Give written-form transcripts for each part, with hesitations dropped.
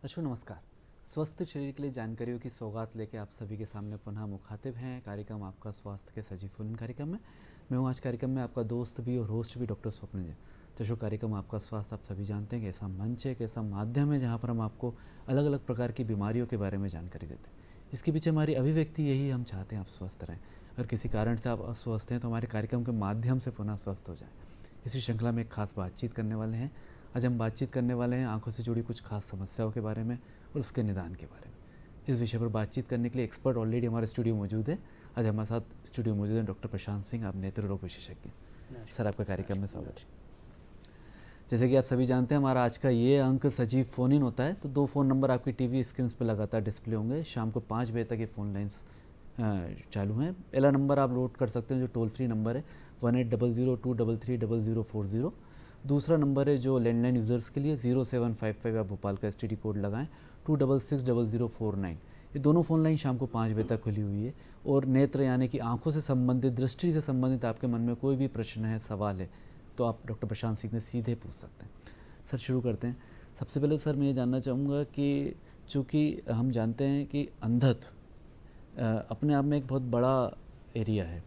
दर्शकों नमस्कार। स्वस्थ शरीर के लिए जानकारियों की सौगात लेके आप सभी के सामने पुनः मुखातिब हैं कार्यक्रम आपका स्वास्थ्य के सजीव फोन कार्यक्रम में। मैं हूँ आज कार्यक्रम में आपका दोस्त भी और होस्ट भी डॉक्टर स्वप्निल। दर्शकों कार्यक्रम आपका स्वास्थ्य आप सभी जानते हैं कि ऐसा मंच है, कि ऐसा माध्यम है जहाँ पर हम आपको अलग अलग प्रकार की बीमारियों के बारे में जानकारी देते हैं। इसके पीछे हमारी अभिव्यक्ति यही, हम चाहते हैं आप स्वस्थ रहें। अगर किसी कारण से आप अस्वस्थ हैं तो हमारे कार्यक्रम के माध्यम से पुनः स्वस्थ हो जाए। इसी श्रृंखला में एक खास बातचीत करने वाले हैं। आज हम बातचीत करने वाले हैं आंखों से जुड़ी कुछ खास समस्याओं के बारे में और उसके निदान के बारे में। इस विषय पर बातचीत करने के लिए एक्सपर्ट ऑलरेडी हमारे स्टूडियो मौजूद है। आज हमारे साथ स्टूडियो मौजूद हैं डॉक्टर प्रशांत सिंह, आप नेत्र रोग विशेषज्ञ। सर आपका कार्यक्रम में स्वागत है। जैसे कि आप सभी जानते हैं हमारा आज का ये अंक सजीव फ़ोन इन होता है, तो 2 फ़ोन नंबर आपकी टीवी स्क्रीन पर लगातार डिस्प्ले होंगे। शाम को 5 बजे तक ये फ़ोन लाइन्स चालू हैं। पहला नंबर आप नोट कर सकते हैं जो टोल फ्री नंबर है 1800-233-0040। दूसरा नंबर है जो लैंडलाइन यूज़र्स के लिए 0755, आप भोपाल का STD कोड लगाएं 2660049। ये दोनों फ़ोन लाइन शाम को 5 बजे तक खुली हुई है। और नेत्र यानी कि आंखों से संबंधित, दृष्टि से संबंधित आपके मन में कोई भी प्रश्न है, सवाल है, तो आप डॉक्टर प्रशांत सिंह से सीधे पूछ सकते हैं। सर शुरू करते हैं। सबसे पहले सर मैं ये जानना चाहूँगा कि चूँकि हम जानते हैं कि अंधत्व अपने आप में एक बहुत बड़ा एरिया है,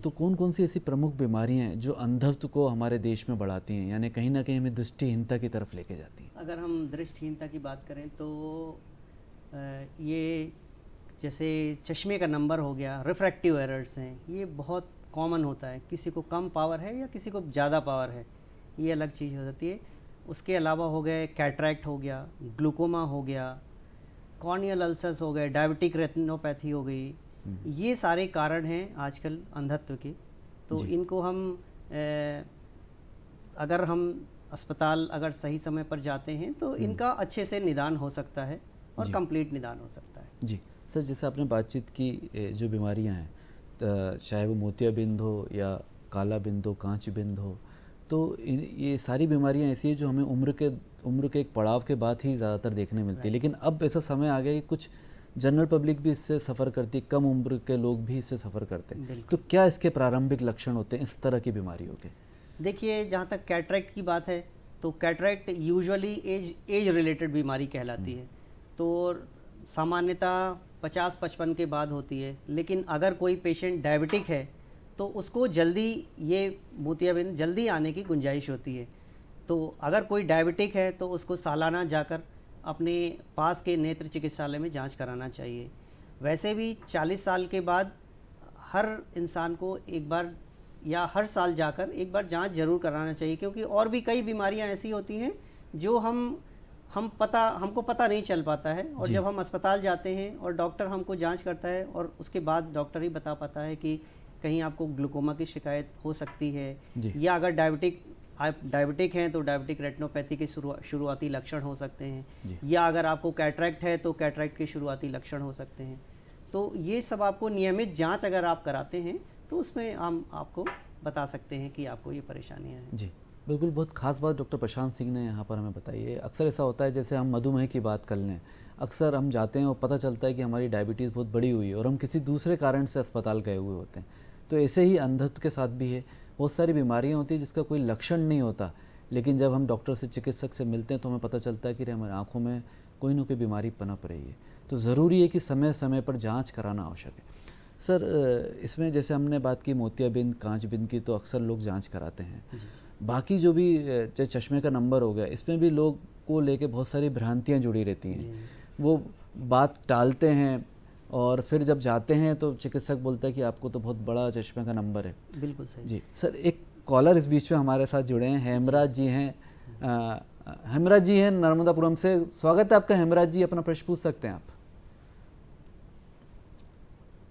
तो कौन कौन सी ऐसी प्रमुख बीमारियां हैं जो अंधत्व को हमारे देश में बढ़ाती हैं, यानी कहीं ना कहीं हमें दृष्टिहीनता की तरफ लेके जाती हैं? अगर हम दृष्टिहीनता की बात करें तो ये जैसे चश्मे का नंबर हो गया, रिफ्रैक्टिव एरर्स हैं, ये बहुत कॉमन होता है। किसी को कम पावर है या किसी को ज़्यादा पावर है, ये अलग चीज़ हो जाती है। उसके अलावा हो गए कैटरैक्ट हो गया, ग्लूकोमा हो गया, कॉर्नियल अल्सर्स हो गए, डायबिटिक रेटिनोपैथी हो गई। ये सारे कारण हैं आजकल अंधत्व के। तो इनको हम अगर हम अस्पताल अगर सही समय पर जाते हैं तो इनका अच्छे से निदान हो सकता है और कंप्लीट निदान हो सकता है। जी सर, जैसे आपने बातचीत की जो बीमारियां हैं, चाहे वो मोतियाबिंद हो या काला बिंद हो, कांच बिंद हो, तो ये सारी बीमारियां ऐसी है जो हमें उम्र के एक पड़ाव के बाद ही ज़्यादातर देखने मिलती है। लेकिन अब ऐसा समय आ गया कि कुछ जनरल पब्लिक भी इससे सफ़र करती है, कम उम्र के लोग भी इससे सफ़र करते हैं। तो क्या इसके प्रारंभिक लक्षण होते हैं इस तरह की बीमारियों के? देखिए, जहाँ तक कैटरैक्ट की बात है तो कैटरैक्ट यूजुअली एज रिलेटेड बीमारी कहलाती है। तो सामान्यतः 50-55 के बाद होती है। लेकिन अगर कोई पेशेंट डायबिटिक है तो उसको जल्दी ये मोतियाबिंद जल्दी आने की गुंजाइश होती है। तो अगर कोई डायबिटिक है तो उसको सालाना जाकर अपने पास के नेत्र चिकित्सालय में जांच कराना चाहिए। वैसे भी 40 साल के बाद हर इंसान को एक बार या हर साल जाकर एक बार जांच जरूर कराना चाहिए, क्योंकि और भी कई बीमारियां ऐसी होती हैं जो हमको पता नहीं चल पाता है। और जब हम अस्पताल जाते हैं और डॉक्टर हमको जांच करता है और उसके बाद डॉक्टर ही बता पाता है कि कहीं आपको ग्लूकोमा की शिकायत हो सकती है, या अगर डायबिटिक हैं तो डायबिटिक रेटिनोपैथी के शुरुआती लक्षण हो सकते हैं, या अगर आपको कैटरैक्ट है तो कैटरैक्ट के शुरुआती लक्षण हो सकते हैं। तो ये सब आपको नियमित जांच अगर आप कराते हैं तो उसमें हम आपको बता सकते हैं कि आपको ये परेशानियां हैं। जी बिल्कुल, बहुत खास बात डॉक्टर प्रशांत सिंह ने यहाँ पर हमें बताई है। अक्सर ऐसा होता है, जैसे हम मधुमेह की बात कर लें, अक्सर हम जाते हैं और पता चलता है कि हमारी डायबिटीज़ बहुत बड़ी हुई है और हम किसी दूसरे कारण से अस्पताल गए हुए होते हैं। तो ऐसे ही अंधत्व के साथ भी है। बहुत सारी बीमारियां होती हैं जिसका कोई लक्षण नहीं होता, लेकिन जब हम डॉक्टर से, चिकित्सक से मिलते हैं तो हमें पता चलता है कि हमारी आँखों में कोई ना कोई बीमारी पनप रही है। तो ज़रूरी है कि समय समय पर जाँच कराना आवश्यक है। सर इसमें जैसे हमने बात की मोतियाबिंद, कांच बिंद की, तो अक्सर लोग जाँच कराते हैं। बाकी जो भी चश्मे का नंबर हो गया, इसमें भी लोग को लेके बहुत सारी भ्रांतियाँ जुड़ी रहती हैं। वो बात टालते हैं और फिर जब जाते हैं तो चिकित्सक बोलता है कि आपको तो बहुत बड़ा चश्मे का नंबर है। बिल्कुल सही। जी सर, एक कॉलर इस बीच में हमारे साथ जुड़े हैं, हेमराज जी हैं। हेमराज जी हैं नर्मदापुरम से। स्वागत है आपका हेमराज जी, अपना प्रश्न पूछ सकते हैं आप।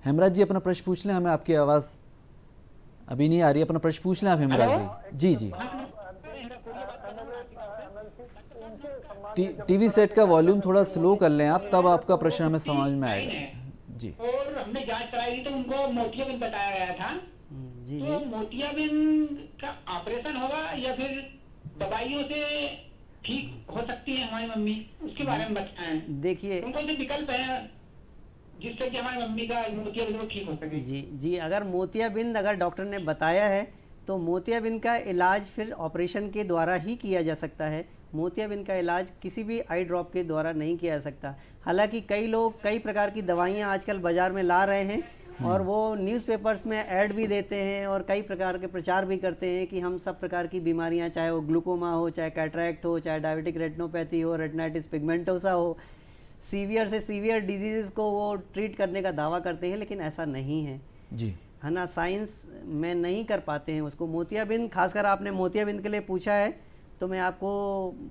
हेमराज जी अपना प्रश्न पूछ लें, हमें आपकी आवाज़ अभी नहीं आ रही है। अपना प्रश्न पूछ लें आप हेमराज जी। जी टीवी सेट का वॉल्यूम थोड़ा स्लो कर लें आप, तब आपका प्रश्न हमें समझ में आएगा। जी। और हमने जांच कराई थी तो उनको मोतियाबिंद बताया गया था। जी तो मोतियाबिंद का ऑपरेशन होगा या फिर दवाइयों से ठीक हो सकती है हमारी मम्मी, उसके बारे में बताएं। देखिए, उनको जो विकल्प है जिससे कि हमारी मम्मी का मोतियाबिंद ठीक हो सके। जी, अगर मोतियाबिंद अगर डॉक्टर ने बताया है तो मोतियाबिंद का इलाज फिर ऑपरेशन के द्वारा ही किया जा सकता है। मोतियाबिंद का इलाज किसी भी आई ड्रॉप के द्वारा नहीं किया जा सकता। हालांकि कई लोग कई प्रकार की दवाइयाँ आजकल बाज़ार में ला रहे हैं और वो न्यूज़पेपर्स में ऐड भी देते हैं और कई प्रकार के प्रचार भी करते हैं कि हम सब प्रकार की बीमारियां, चाहे वो ग्लूकोमा हो, चाहे कैटरैक्ट हो, चाहे डायबिटिक रेटिनोपैथी हो, रेटिनाइटिस पिगमेंटोसा हो, सीवियर से सीवियर डिजीज़ को वो ट्रीट करने का दावा करते हैं, लेकिन ऐसा नहीं है, जी। है ना। साइंस में नहीं कर पाते हैं उसको। मोतियाबिंद, खासकर आपने मोतियाबिंद के लिए पूछा है, तो मैं आपको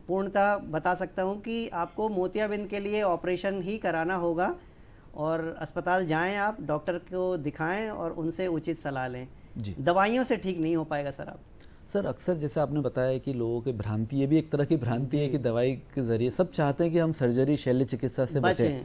पूर्णतः बता सकता हूँ कि आपको मोतियाबिंद के लिए ऑपरेशन ही कराना होगा और अस्पताल जाएं, आप डॉक्टर को दिखाएं और उनसे उचित सलाह लें। जी। दवाइयों से ठीक नहीं हो पाएगा सर आप। सर अक्सर जैसे आपने बताया कि लोगों की भ्रांति, ये भी एक तरह की भ्रांति है कि दवाई के ज़रिए सब चाहते हैं कि हम सर्जरी, शल्य चिकित्सा से बचें।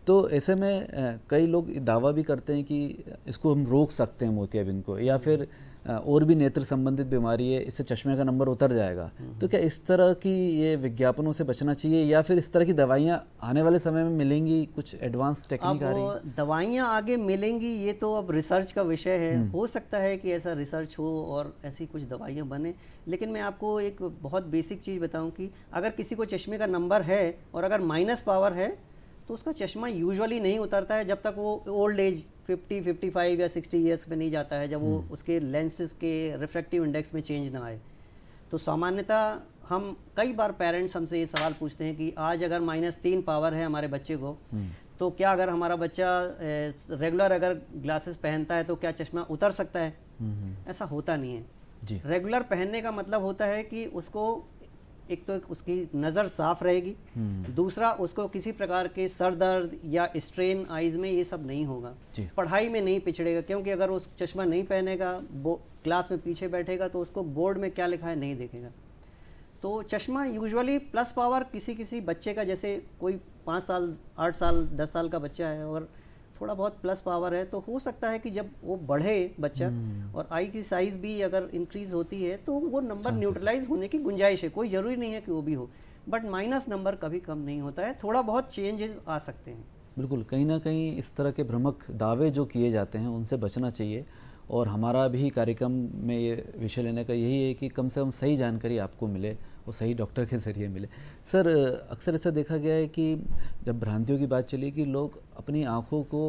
तो ऐसे में कई लोग दावा भी करते हैं कि इसको हम रोक सकते हैं मोतियाबिंद को, या फिर और भी नेत्र संबंधित बीमारी है, इससे चश्मे का नंबर उतर जाएगा। तो क्या इस तरह की ये विज्ञापनों से बचना चाहिए, या फिर इस तरह की दवाइयाँ आने वाले समय में मिलेंगी, कुछ एडवांस टेक्निक आ रही है? अब दवाइयाँ आगे मिलेंगी, ये तो अब रिसर्च का विषय है। हो सकता है कि ऐसा रिसर्च हो और ऐसी कुछ दवाइयाँ बने, लेकिन मैं आपको एक बहुत बेसिक चीज़ बताऊँ कि अगर किसी को चश्मे का नंबर है और अगर माइनस पावर है तो उसका चश्मा यूजुअली नहीं उतरता है जब तक वो ओल्ड एज 50, 55 या 60 ईयर्स में नहीं जाता है, जब वो उसके लेंसेज के रिफ्रैक्टिव इंडेक्स में चेंज ना आए। तो सामान्यतः हम कई बार पेरेंट्स हमसे ये सवाल पूछते हैं कि आज अगर -3 पावर है हमारे बच्चे को, तो क्या अगर हमारा बच्चा रेगुलर अगर ग्लासेस पहनता है तो क्या चश्मा उतर सकता है? ऐसा होता नहीं है जी। रेगुलर पहनने का मतलब होता है कि उसको एक तो उसकी नज़र साफ रहेगी, दूसरा उसको किसी प्रकार के सर दर्द या स्ट्रेन आइज़ में ये सब नहीं होगा, पढ़ाई में नहीं पिछड़ेगा, क्योंकि अगर उस चश्मा नहीं पहनेगा, क्लास में पीछे बैठेगा तो उसको बोर्ड में क्या लिखा है नहीं देखेगा। तो चश्मा यूजुअली प्लस पावर किसी किसी बच्चे का, जैसे कोई 5 साल 8 साल 10 साल का बच्चा है और थोड़ा बहुत प्लस पावर है, तो हो सकता है कि जब वो बढ़े बच्चा और आई की साइज़ भी अगर इंक्रीज होती है तो वो नंबर न्यूट्रलाइज होने की गुंजाइश है। कोई ज़रूरी नहीं है कि वो भी हो, बट माइनस नंबर कभी कम नहीं होता है, थोड़ा बहुत चेंजेस आ सकते हैं। बिल्कुल, कहीं ना कहीं इस तरह के भ्रामक दावे जो किए जाते हैं उनसे बचना चाहिए, और हमारा भी कार्यक्रम में ये विषय लेने का यही है कि कम से कम सही जानकारी आपको मिले और सही डॉक्टर के ज़रिए मिले। सर अक्सर ऐसा देखा गया है कि जब भ्रांतियों की बात चली कि लोग अपनी आँखों को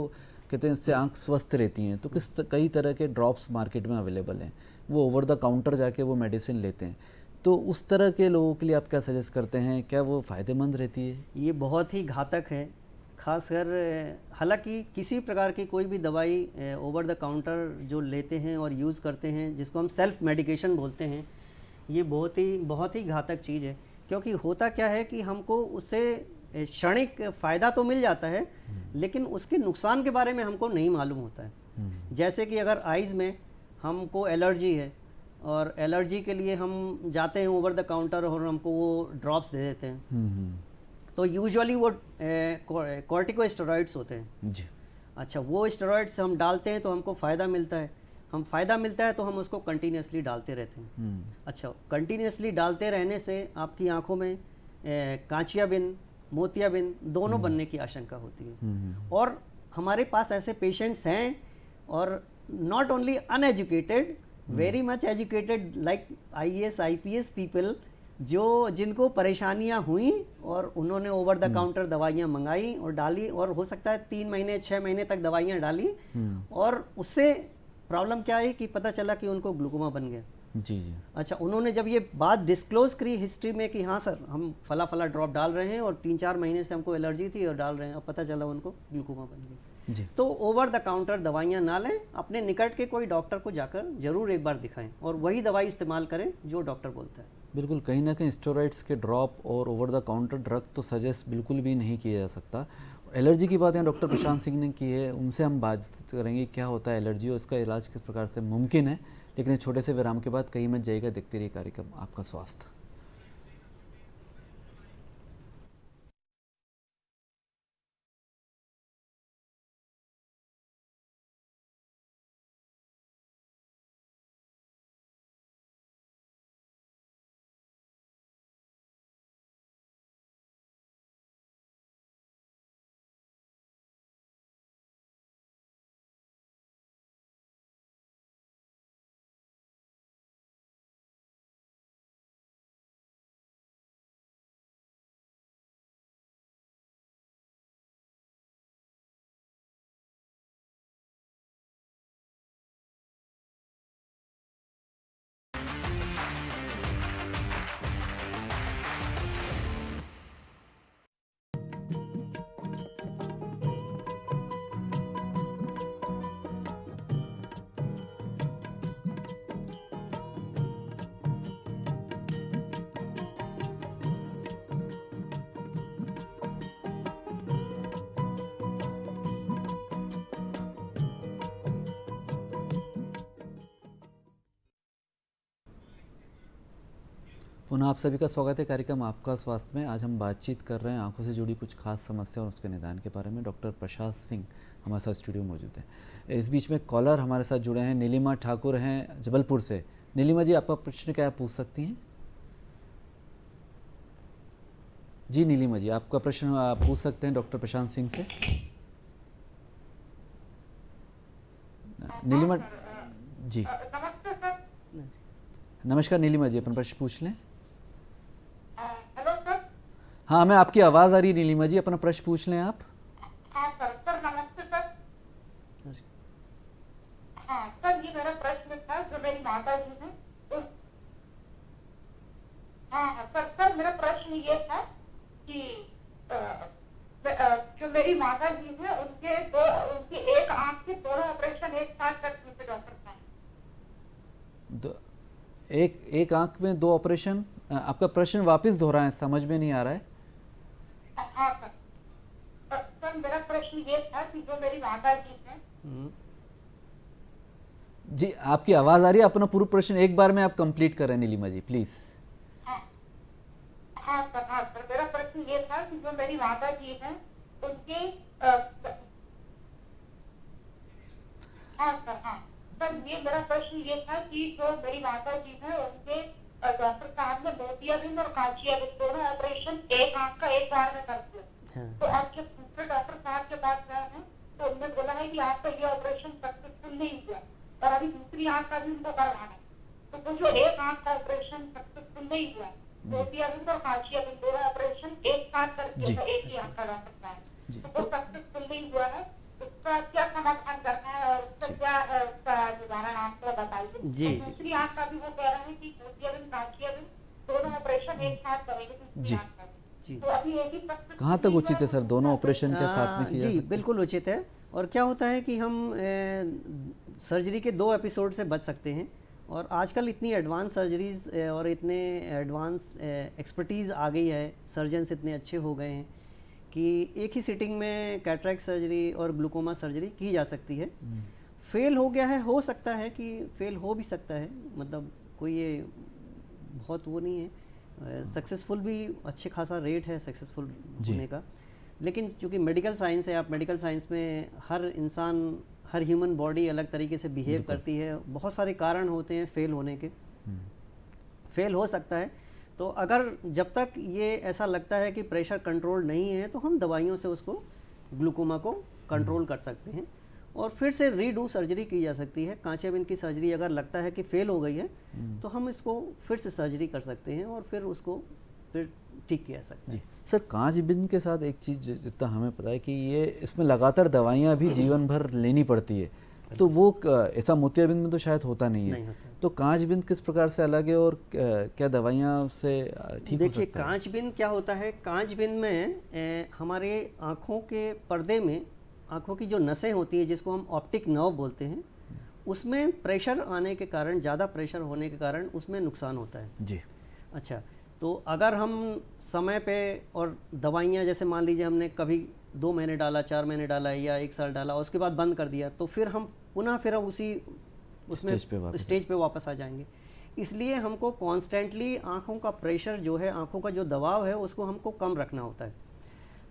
कहते हैं इससे आँख स्वस्थ रहती हैं, तो कई तरह के ड्रॉप्स मार्केट में अवेलेबल हैं, वो ओवर द काउंटर जाके वो मेडिसिन लेते हैं। तो उस तरह के लोगों के लिए आप क्या सजेस्ट करते हैं, क्या वो फ़ायदेमंद रहती है? ये बहुत ही घातक है, खासकर हालांकि किसी प्रकार की कोई भी दवाई ओवर द काउंटर जो लेते हैं और यूज़ करते हैं, जिसको हम सेल्फ मेडिकेशन बोलते हैं, ये बहुत ही घातक चीज़ है। क्योंकि होता क्या है कि हमको उससे क्षणिक फ़ायदा तो मिल जाता है, लेकिन उसके नुकसान के बारे में हमको नहीं मालूम होता है। जैसे कि अगर आइज़ में हमको एलर्जी है और एलर्जी के लिए हम जाते हैं ओवर द काउंटर और हमको वो ड्रॉप्स दे देते हैं, तो यूजुअली वो कॉर्टिकोस्टेरॉइड्स होते हैं जी। अच्छा, वो स्टेरॉइड्स हम डालते हैं तो हमको फ़ायदा मिलता है, तो हम उसको कंटिन्यूसली डालते रहते हैं। अच्छा, कंटिन्यूसली डालते रहने से आपकी आंखों में कांचियाबिंद, मोतियाबिंद दोनों बनने की आशंका होती है। और हमारे पास ऐसे पेशेंट्स हैं, और not only uneducated, very much educated, like IAS IPS people, जिनको परेशानियां हुई और उन्होंने ओवर द काउंटर दवाइयां मंगाई और डाली, और हो सकता है 3 महीने 6 महीने तक दवाइयां डाली, और उससे प्रॉब्लम क्या है कि पता चला कि उनको ग्लूकोमा बन गया। जी। अच्छा, उन्होंने जब ये बात डिस्क्लोज करी हिस्ट्री में कि हाँ सर हम फला फला ड्रॉप डाल रहे हैं और 3-4 महीने से हमको एलर्जी थी और डाल रहे हैं, और पता चला उनको ग्लूकोमा बन गई। जी। तो ओवर द काउंटर दवाइयाँ ना लें, अपने निकट के कोई डॉक्टर को जाकर जरूर एक बार दिखाएं और वही दवाई इस्तेमाल करें जो डॉक्टर बोलता है। बिल्कुल, कहीं ना कहीं स्टेरॉइड्स के ड्रॉप और ओवर द काउंटर ड्रग तो सजेस्ट बिल्कुल भी नहीं किया जा सकता। एलर्जी की बात यहाँ डॉक्टर प्रशांत सिंह ने की है, उनसे हम बात करेंगे क्या होता है एलर्जी और इसका इलाज किस प्रकार से मुमकिन है। लेकिन एक छोटे से विराम के बाद कहीं मत जाइएगा, देखते रहिए कार्यक्रम आपका स्वास्थ्य। पुनः आप सभी का स्वागत है कार्यक्रम आपका स्वास्थ्य में। आज हम बातचीत कर रहे हैं आंखों से जुड़ी कुछ खास समस्या और उसके निदान के बारे में। डॉक्टर प्रशांत सिंह हमारे साथ स्टूडियो में मौजूद है। इस बीच में कॉलर हमारे साथ जुड़े हैं, नीलिमा ठाकुर हैं जबलपुर से। नीलिमा जी, आपका प्रश्न क्या आप पूछ सकती हैं? जी नीलिमा जी, आपका प्रश्न आप पूछ सकते हैं डॉक्टर प्रशांत सिंह से। नीलिमा जी, नमस्ते सर। नमस्कार नीलिमा जी, अपना प्रश्न पूछ लें। Hello sir. हाँ, मैं आपकी आवाज़ आ रही है नीलिमा जी, अपना प्रश्न पूछ लें आप। हाँ सर, सर नमस्ते सर। हाँ सर, ये मेरा प्रश्न था जो मेरी माता जी हैं हाँ सर, सर मेरा प्रश्न ये था कि जो मेरी माता जी हैं उनकी एक आंख के दोनों ऑपरेशन एक साथ कर चुके डॉक्टर साहब। एक आंख में 2 ऑपरेशन। आपका प्रश्न वापस दोहराएं, समझ में नहीं आ रहा है। हाँ सर, सर मेरा प्रश्न ये था कि जो मेरी माता जी हैं जी, आपकी आवाज़ आ रही है। अपना पूरा प्रश्न एक बार में आप कंप्लीट करें नीलिमा जी, प्लीज़। हाँ सर, मेरा प्रश्न ये था कि जो मेरी माता जी हैं उनके सर ये मेरा प्रश्न ये था कि जो मेरी माता जी हैं उनके डॉक्टर साहब ने मोतियाबिंद और कांचियाबिंद दोनों ऑपरेशन एक आंख का एक बार में कर दिया। तो अब जब दूसरे डॉक्टर साहब के पास गए हैं तो उन्होंने बोला है कि आपका ये ऑपरेशन सक्सेसफुल नहीं हुआ और अभी दूसरी आंख का भी उनको करवाना है। तो वो जो एक आंख का ऑपरेशन सक्सेसफुल नहीं हुआ, मोतियाबिंद और कांचियाबिंद दोनों ऑपरेशन एक साथ कर दिया था एक ही आंख का डॉक्टर साहब, तो वो सक्सेसफुल नहीं हुआ है। उसका क्या समाधान करना है और उसका क्या निवारण आपको बताइए। जी, दूसरी आंख का भी वो कह रहे हैं कि मोतियाबिंद कांचियाबिंद दोनों ऑपरेशन एक साथ करेंगे दूसरी आंख का। जी। तो अभी एक ही सक्सेस कहाँ तक उचित है सर, दोनों ऑपरेशन के साथ में किया जा जी सकता है? बिल्कुल उचित है। और क्या होता है कि हम सर्जरी के 2 एपिसोड से बच सकते हैं। और आजकल इतनी एडवांस सर्जरीज और इतने एडवांस एक्सपर्टीज़ आ गई है, सर्जन्स इतने अच्छे हो गए हैं कि एक ही सिटिंग में कैटरैक्ट सर्जरी और ग्लूकोमा सर्जरी की जा सकती है। फेल हो गया है, हो सकता है कि फेल हो भी सकता है, मतलब कोई ये बहुत वो नहीं है। सक्सेसफुल भी अच्छे खासा रेट है सक्सेसफुल होने का। लेकिन चूँकि मेडिकल साइंस है, आप मेडिकल साइंस में हर इंसान, हर ह्यूमन बॉडी अलग तरीके से बिहेव करती है, बहुत सारे कारण होते हैं फेल होने के। फेल हो सकता है। तो अगर जब तक ये ऐसा लगता है कि प्रेशर कंट्रोल नहीं है तो हम दवाइयों से उसको ग्लूकोमा को कंट्रोल कर सकते हैं और फिर से रीडू सर्जरी की जा सकती है। कांचियाबिंद की सर्जरी अगर लगता है कि फेल हो गई है तो हम इसको फिर से सर्जरी कर सकते हैं और फिर उसको फिर ठीक किया सकते हैं। जी सर, कांचबिंद के साथ एक चीज़ जितना हमें पता है कि ये इसमें लगातार दवाइयाँ भी जीवन भर लेनी पड़ती है, तो वो ऐसा मोतियाबिंद में तो शायद होता नहीं है। तो कांचबिंद किस प्रकार से अलग है और क्या दवाइयाँ से ठीक हो सकता है? देखिए, कांचबिंद क्या होता है, कांचबिंद में हमारे आँखों के पर्दे में आँखों की जो नसें होती है जिसको हम ऑप्टिक नर्व बोलते हैं, उसमें प्रेशर आने के कारण, ज़्यादा प्रेशर होने के कारण उसमें नुकसान होता है। जी अच्छा, तो अगर हम समय पे और दवाइयाँ जैसे मान लीजिए हमने कभी 2 महीने डाला, 4 महीने डाला या 1 साल डाला, उसके बाद बंद कर दिया, तो फिर हम पुनः फिर उसी उसमें स्टेज पे वापस आ जाएंगे। इसलिए हमको कॉन्स्टेंटली आँखों का प्रेशर जो है, आँखों का जो दबाव है, उसको हमको कम रखना होता है।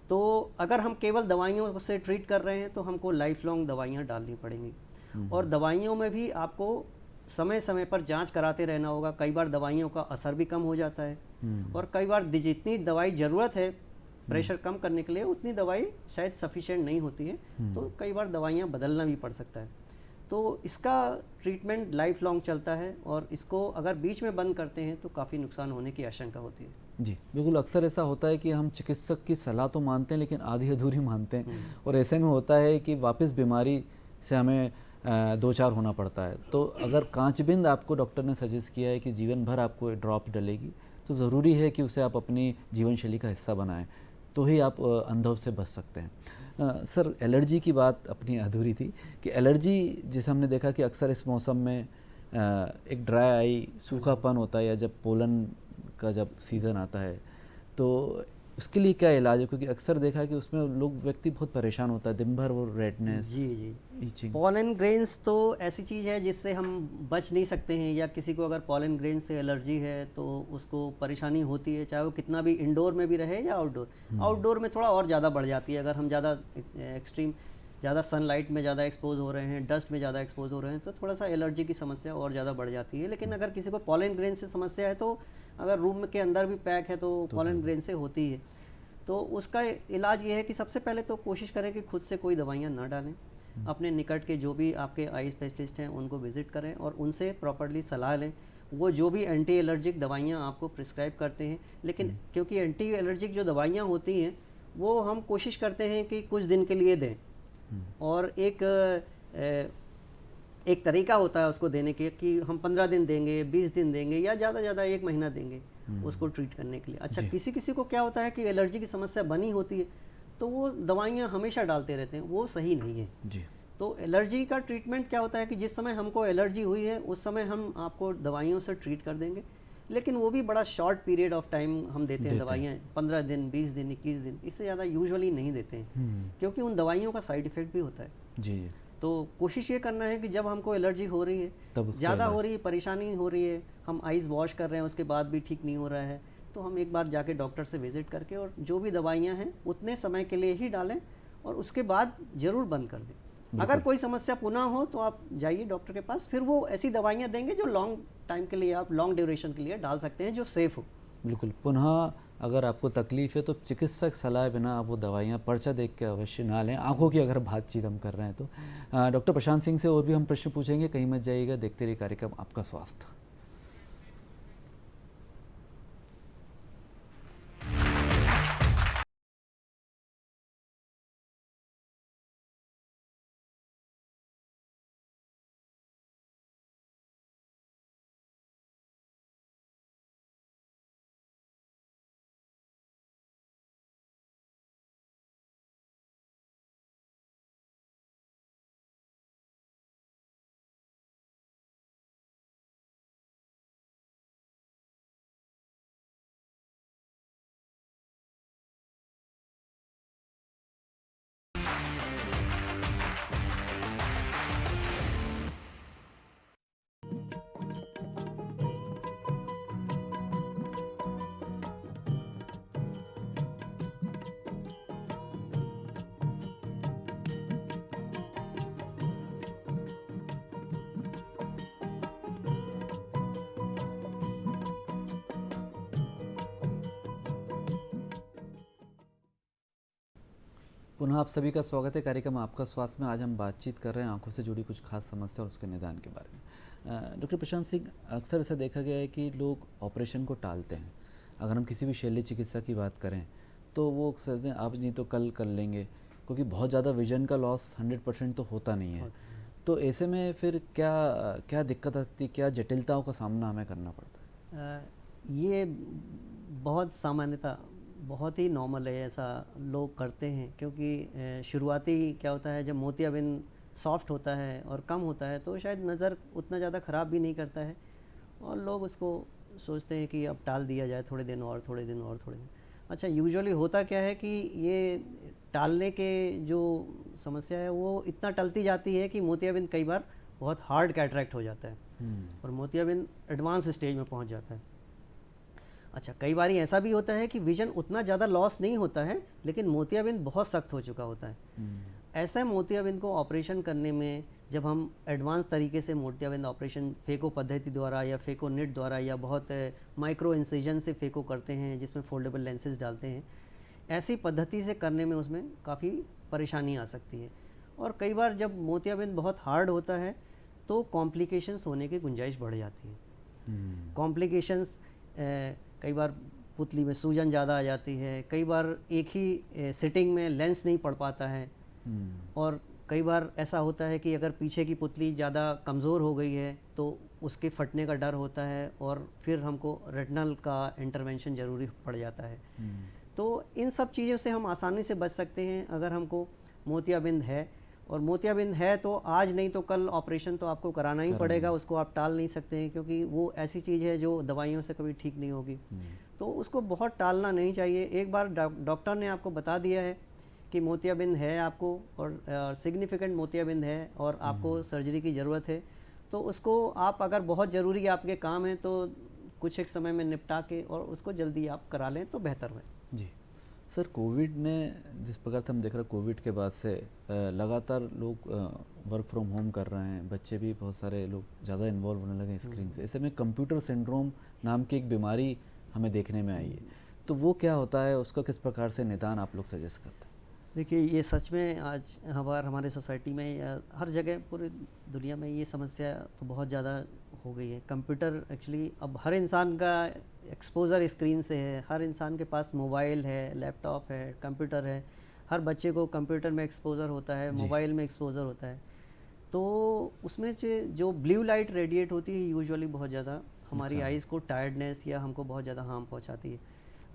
तो अगर हम केवल दवाइयों से ट्रीट कर रहे हैं तो हमको लाइफ लॉन्ग दवाइयाँ डालनी पड़ेंगी। और दवाइयों में भी आपको समय समय पर जांच कराते रहना होगा। कई बार दवाइयों का असर भी कम हो जाता है और कई बार जितनी दवाई ज़रूरत है प्रेशर कम करने के लिए उतनी दवाई शायद सफिशिएंट नहीं होती है, तो कई बार दवाइयाँ बदलना भी पड़ सकता है। तो इसका ट्रीटमेंट लाइफ लॉन्ग चलता है और इसको अगर बीच में बंद करते हैं तो काफ़ी नुकसान होने की आशंका होती है। जी बिल्कुल, अक्सर ऐसा होता है कि हम चिकित्सक की सलाह तो मानते हैं लेकिन आधी अधूरी मानते हैं और ऐसे में होता है कि वापस बीमारी से हमें 2-4 होना पड़ता है। तो अगर कांचबिंद आपको डॉक्टर ने सजेस्ट किया है कि जीवन भर आपको ड्रॉप डलेगी, तो ज़रूरी है कि उसे आप अपनी जीवन शैली का हिस्सा बनाएं, तो ही आप अंधों से बच सकते हैं। सर, एलर्जी की बात अपनी अधूरी थी कि एलर्जी जिसे हमने देखा कि अक्सर इस मौसम में एक ड्राई आई, सूखापन होता है या जब पोलन का जब सीज़न आता है, तो उसके लिए क्या इलाज है? क्योंकि अक्सर देखा है कि उसमें लोग व्यक्ति बहुत परेशान होता है दिन भर, वो रेडनेस, जी जी। ईचिंग। पॉलन ग्रेन्स तो ऐसी चीज़ है जिससे हम बच नहीं सकते हैं, या किसी को अगर पॉलन ग्रेन से एलर्जी है तो उसको परेशानी होती है, चाहे वो कितना भी इंडोर में भी रहे या आउटडोर। आउटडोर में थोड़ा और ज़्यादा बढ़ जाती है, अगर हम ज़्यादा एक्सट्रीम, ज़्यादा सनलाइट में ज़्यादा एक्सपोज हो रहे हैं, डस्ट में ज़्यादा एक्सपोज हो रहे हैं, तो थोड़ा सा एलर्जी की समस्या और ज़्यादा बढ़ जाती है। लेकिन अगर किसी को पॉलन ग्रेन से समस्या है, तो अगर रूम के अंदर भी पैक है तो पॉलन ग्रेन से होती है। तो उसका इलाज ये है कि सबसे पहले तो कोशिश करें कि खुद से कोई दवाइयाँ ना डालें, अपने निकट के जो भी आपके आई स्पेशलिस्ट हैं उनको विज़िट करें और उनसे प्रॉपर्ली सलाह लें। वो जो भी एंटी एलर्जिक दवाइयाँ आपको प्रिस्क्राइब करते हैं, लेकिन क्योंकि एंटी एलर्जिक जो दवाइयाँ होती हैं वो हम कोशिश करते हैं कि कुछ दिन के लिए दें, और एक तरीका होता है उसको देने के कि हम 15 दिन देंगे, 20 दिन देंगे, या ज़्यादा 1 महीना देंगे उसको ट्रीट करने के लिए। अच्छा, किसी किसी को क्या होता है कि एलर्जी की समस्या बनी होती है तो वो दवाइयाँ हमेशा डालते रहते हैं, वो सही नहीं है जी। तो एलर्जी का ट्रीटमेंट क्या होता है कि जिस समय हमको एलर्जी हुई है उस समय हम आपको दवाइयों से ट्रीट कर देंगे, लेकिन वो भी बड़ा शॉर्ट पीरियड ऑफ टाइम हम देते हैं दवाइयाँ, 15 दिन, 20 दिन, 21 दिन, इससे ज़्यादा यूजुअली नहीं देते हैं, क्योंकि उन दवाइयों का साइड इफ़ेक्ट भी होता है। जी। तो कोशिश ये करना है कि जब हमको एलर्जी हो रही है, ज़्यादा हो रही है, परेशानी हो रही है, हम आइज़ वॉश कर रहे हैं उसके बाद भी ठीक नहीं हो रहा है, तो हम एक बार जाके डॉक्टर से विज़िट करके और जो भी दवाइयाँ हैं उतने समय के लिए ही डालें और उसके बाद ज़रूर बंद कर दें। अगर कोई समस्या पुनः हो तो आप जाइए डॉक्टर के पास, फिर वो ऐसी दवाइयाँ देंगे जो लॉन्ग टाइम के लिए, आप लॉन्ग ड्यूरेशन के लिए डाल सकते हैं, जो सेफ़ हो। बिल्कुल। पुनः अगर आपको तकलीफ़ है तो चिकित्सक सलाह बिना आप वो दवाइयाँ पर्चा देख के अवश्य ना लें। आँखों की अगर बातचीत हम कर रहे हैं तो डॉक्टर प्रशांत सिंह से और भी हम प्रश्न पूछेंगे, कहीं मत जाइएगा, देखते रहिए कार्यक्रम आपका स्वास्थ्य। पुनः आप सभी का स्वागत है कार्यक्रम आपका स्वास्थ्य में। आज हम बातचीत कर रहे हैं आंखों से जुड़ी कुछ खास समस्या और उसके निदान के बारे में। डॉक्टर प्रशांत सिंह, अक्सर ऐसा देखा गया है कि लोग ऑपरेशन को टालते हैं। अगर हम किसी भी शल्य चिकित्सा की बात करें तो वो सोचते हैं आप नहीं तो कल कर लेंगे, क्योंकि बहुत ज़्यादा विजन का लॉस 100% तो होता नहीं है। तो ऐसे में फिर क्या दिक्कत आती है, क्या जटिलताओं का सामना हमें करना पड़ता है? ये बहुत सामान्यता, बहुत ही नॉर्मल है, ऐसा लोग करते हैं, क्योंकि शुरुआती क्या होता है, जब मोतियाबिंद सॉफ्ट होता है और कम होता है तो शायद नज़र उतना ज़्यादा ख़राब भी नहीं करता है, और लोग उसको सोचते हैं कि अब टाल दिया जाए, थोड़े दिन और, थोड़े दिन और, थोड़े दिन। अच्छा, यूजुअली होता क्या है कि ये टालने के जो समस्या है वो इतना टलती जाती है कि मोतियाबिंद कई बार बहुत हार्ड कैटरैक्ट हो जाता है और मोतियाबिंद एडवांस स्टेज में पहुंच जाता है। अच्छा, कई बार ऐसा भी होता है कि विजन उतना ज़्यादा लॉस नहीं होता है, लेकिन मोतियाबिंद बहुत सख्त हो चुका होता है। ऐसा मोतियाबिंद को ऑपरेशन करने में, जब हम एडवांस तरीके से मोतियाबिंद ऑपरेशन फेको पद्धति द्वारा या फेको निट द्वारा या बहुत माइक्रो इंसिजन से फेको करते हैं, जिसमें फोल्डेबल लेंसेज डालते हैं, ऐसी पद्धति से करने में उसमें काफ़ी परेशानी आ सकती है। और कई बार जब मोतियाबिंद बहुत हार्ड होता है तो कॉम्प्लिकेशंस होने की गुंजाइश बढ़ जाती है। कॉम्प्लिकेशंस कई बार पुतली में सूजन ज़्यादा आ जाती है, कई बार एक ही सिटिंग में लेंस नहीं पड़ पाता है, और कई बार ऐसा होता है कि अगर पीछे की पुतली ज़्यादा कमज़ोर हो गई है तो उसके फटने का डर होता है और फिर हमको रेटिनल का इंटरवेंशन ज़रूरी पड़ जाता है। तो इन सब चीज़ों से हम आसानी से बच सकते हैं अगर हमको मोतियाबिंद है और मोतियाबिंद है तो आज नहीं तो कल ऑपरेशन तो आपको कराना ही पड़ेगा, उसको आप टाल नहीं सकते हैं, क्योंकि वो ऐसी चीज़ है जो दवाइयों से कभी ठीक नहीं होगी। तो उसको बहुत टालना नहीं चाहिए। एक बार डॉक्टर ने आपको बता दिया है कि मोतियाबिंद है आपको और सिग्निफिकेंट मोतियाबिंद है और आपको सर्जरी की ज़रूरत है, तो उसको आप अगर बहुत ज़रूरी आपके काम है तो कुछ एक समय में निपटा के और उसको जल्दी आप करा लें तो बेहतर है। जी सर, कोविड ने जिस प्रकार से हम देख रहे हैं, कोविड के बाद से लगातार लोग वर्क फ्रॉम होम कर रहे हैं, बच्चे भी बहुत सारे लोग ज़्यादा इन्वॉल्व होने लगे स्क्रीन से। ऐसे में कंप्यूटर सिंड्रोम नाम की एक बीमारी हमें देखने में आई है, तो वो क्या होता है, उसका किस प्रकार से निदान आप लोग सजेस्ट करते हैं? देखिए, ये सच में आज हमारे सोसाइटी में या हर जगह पूरी दुनिया में ये समस्या तो बहुत ज़्यादा हो गई है। कंप्यूटर एक्चुअली अब हर इंसान का एक्सपोज़र स्क्रीन से है, हर इंसान के पास मोबाइल है, लैपटॉप है, कंप्यूटर है, हर बच्चे को कंप्यूटर में एक्सपोज़र होता है, मोबाइल में एक्सपोज़र होता है। तो उसमें से जो ब्लू लाइट रेडिएट होती है यूजुअली बहुत ज़्यादा हमारी आइज़ को टायर्डनेस या हमको बहुत ज़्यादा हार्म पहुंचाती है।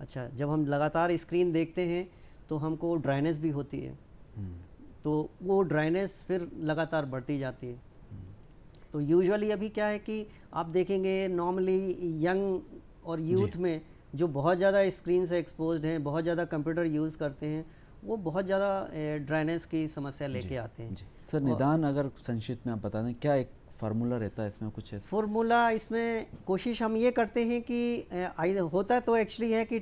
अच्छा, जब हम लगातार स्क्रीन देखते हैं तो हमको ड्राइनेस भी होती है, तो वो ड्राइनेस फिर लगातार बढ़ती जाती है। तो यूजुअली अभी क्या है कि आप देखेंगे नॉर्मली यंग और यूथ में जो बहुत ज़्यादा स्क्रीन से एक्सपोज्ड हैं, बहुत ज़्यादा कंप्यूटर यूज़ करते हैं, वो बहुत ज़्यादा ड्राइनेस की समस्या लेके आते हैं। सर, निदान अगर संक्षिप्त में आप बता दें, क्या एक फार्मूला रहता है इसमें कुछ ऐसा? फार्मूला इसमें कोशिश हम ये करते हैं कि होता तो एक्चुअली है कि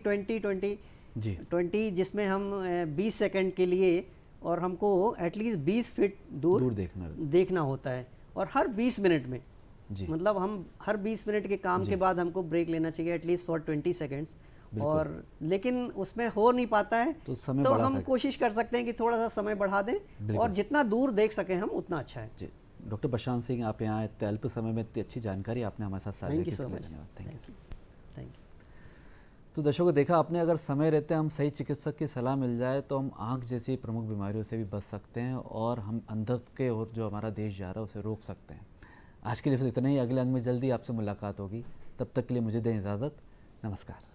20 जिसमें हम 20 सेकंड के लिए और हमको एटलीस्ट 20 फीट दूर देखना होता है, और हर 20 मिनट में मतलब हम हर 20 मिनट के काम के बाद हमको ब्रेक लेना चाहिए एटलीस्ट फॉर 20 सेकंड्स। और लेकिन उसमें हो नहीं पाता है तो हम कोशिश कर सकते हैं कि थोड़ा सा समय बढ़ा दें और जितना दूर देख सकें हम उतना अच्छा है। जी, डॉक्टर प्रशांत सिंह, आप यहाँ इतने अल्प समय में इतनी अच्छी जानकारी आपने हमारे साथ साझा की, धन्यवाद। Thank you. Thank you. तो दर्शकों, देखा आपने, अगर समय रहते हम सही चिकित्सक की सलाह मिल जाए तो हम आँख जैसी प्रमुख बीमारियों से भी बच सकते हैं और हम अंधत्व के और जो हमारा देश जा रहा है उसे रोक सकते हैं। आज के लिए बस इतना ही। अगले अंग में जल्दी आपसे मुलाकात होगी, तब तक के लिए मुझे दें इजाज़त। नमस्कार।